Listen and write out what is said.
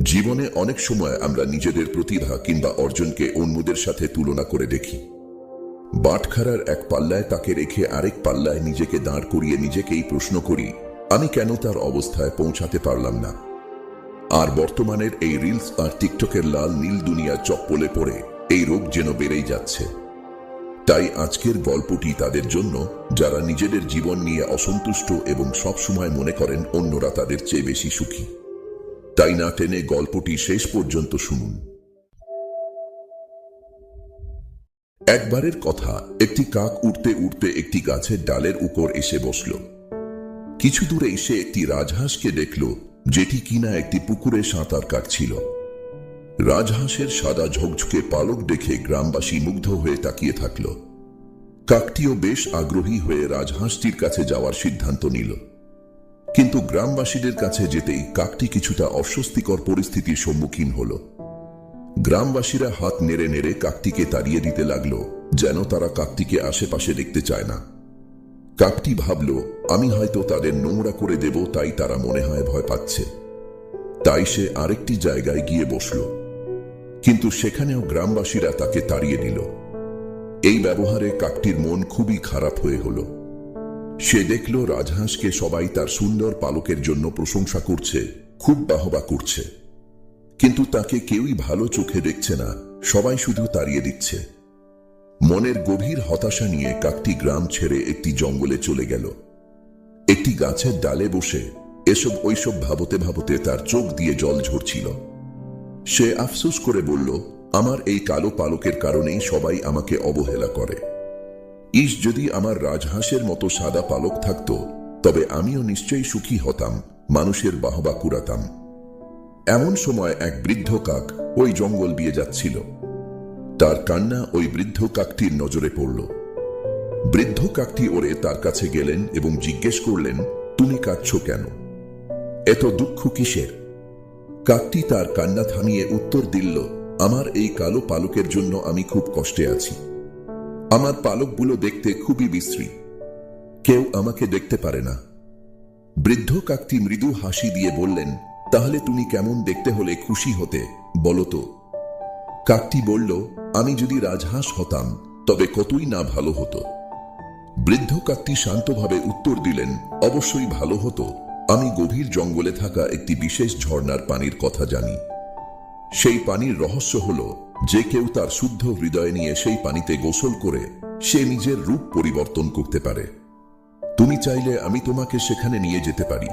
জীবনে অনেক সময় আমরা নিজেদের প্রতিভা কিংবা অর্জনকে অন্যদের সাথে তুলনা করে দেখি। বাটখারার এক পাল্লায় তাকে রেখে আরেক পাল্লায় নিজেকে দাঁড় করিয়ে নিজেকেই প্রশ্ন করি, আমি কেন তার অবস্থায় পৌঁছাতে পারলাম না। আর বর্তমানের এই রিলস আর টিকটকের লাল নীল দুনিয়ার চপ্পলে পড়ে এই রোগ যেন বেড়েই যাচ্ছে। তাই আজকের গল্পটি তাদের জন্য যারা নিজেদের জীবন নিয়ে অসন্তুষ্ট এবং সবসময় মনে করেন অন্যরা তাদের চেয়ে বেশি সুখী। তাই না টেনে গল্পটি শেষ পর্যন্ত শুনুন। একবারের কথা, একটি কাক উড়তে উড়তে একটি গাছের ডালের উপর এসে বসল। কিছু দূরে এসে একটি রাজহাঁসকে দেখল, যেটি কিনা একটি পুকুরে সাঁতার কাটছিল। রাজহাঁসের সাদা ঝকঝকে পালক দেখে গ্রামবাসী মুগ্ধ হয়ে তাকিয়ে থাকল। কাকটিও বেশ আগ্রহী হয়ে রাজহাঁসটির কাছে যাওয়ার সিদ্ধান্ত নিল। কিন্তু গ্রামবাসীদের কাছে যেতেই কাকটি কিছুটা অস্বস্তিকর পরিস্থিতির সম্মুখীন হল। গ্রামবাসীরা হাত নেড়ে নেড়ে কাকটিকে তাড়িয়ে দিতে লাগল, যেন তারা কাকটিকে আশেপাশে দেখতে চায় না। কাকটি ভাবল, আমি হয়তো তাদের নোংরা করে দেব, তাই তারা মনে হয় ভয় পাচ্ছে। তাই সে আরেকটি জায়গায় গিয়ে বসল। কিন্তু সেখানেও গ্রামবাসীরা তাকে তাড়িয়ে দিল। এই ব্যবহারে কাকটির মন খুবই খারাপ হয়ে হল। সে দেখল রাজহাঁসকে সবাই তার সুন্দর পালকের জন্য প্রশংসা করছে, খুব বাহবা করছে। কিন্তু তাকে কেউই ভালো চোখে দেখছে না, সবাই শুধু তাড়িয়ে দিচ্ছে। মনের গভীর হতাশা নিয়ে কাকটি গ্রাম ছেড়ে একটি জঙ্গলে চলে গেল। একটি গাছের ডালে বসে এসব ওইসব ভাবতে ভাবতে তার চোখ দিয়ে জল ঝরছিল। সে আফসোস করে বলল, আমার এই কালো পালকের কারণেই সবাই আমাকে অবহেলা করে। ইস, যদি আমার রাজহাঁসের মতো সাদা পালক থাকতো, তবে আমিও নিশ্চয়ই সুখী হতাম, মানুষের বাহবা কুড়াতাম। এমন সময় এক বৃদ্ধ কাক ওই জঙ্গল দিয়ে যাচ্ছিল। তার কান্না ওই বৃদ্ধ কাকটির নজরে পড়ল। বৃদ্ধ কাকটি ওরে তার কাছে গেলেন এবং জিজ্ঞেস করলেন, তুমি কাঁদছো কেন? এত দুঃখ কিসের? কাকটি তার কান্না থামিয়ে উত্তর দিল, আমার এই কালো পালকের জন্য আমি খুব কষ্টে আছি। আমার পালকগুলো দেখতে খুবই বিশ্রী, কেউ আমাকে দেখতে পারে না। বৃদ্ধ কাকটি মৃদু হাসি দিয়ে বললেন, তাহলে তুমি কেমন দেখতে হলে খুশি হতে বলো তো? কাকটি বলল, আমি যদি রাজহাঁস হতাম তবে কতই না ভালো হতো। বৃদ্ধ কাকটি শান্তভাবে উত্তর দিলেন, অবশ্যই ভালো হতো। আমি গভীর জঙ্গলে থাকা একটি বিশেষ ঝর্ণার পানির কথা জানি। সেই পানির রহস্য হলো, যে কেউ তার শুদ্ধ হৃদয় নিয়ে সেই পানিতে গোসল করে সে নিজের রূপ পরিবর্তন করতে পারে। তুমি চাইলে আমি তোমাকে সেখানে নিয়ে যেতে পারি।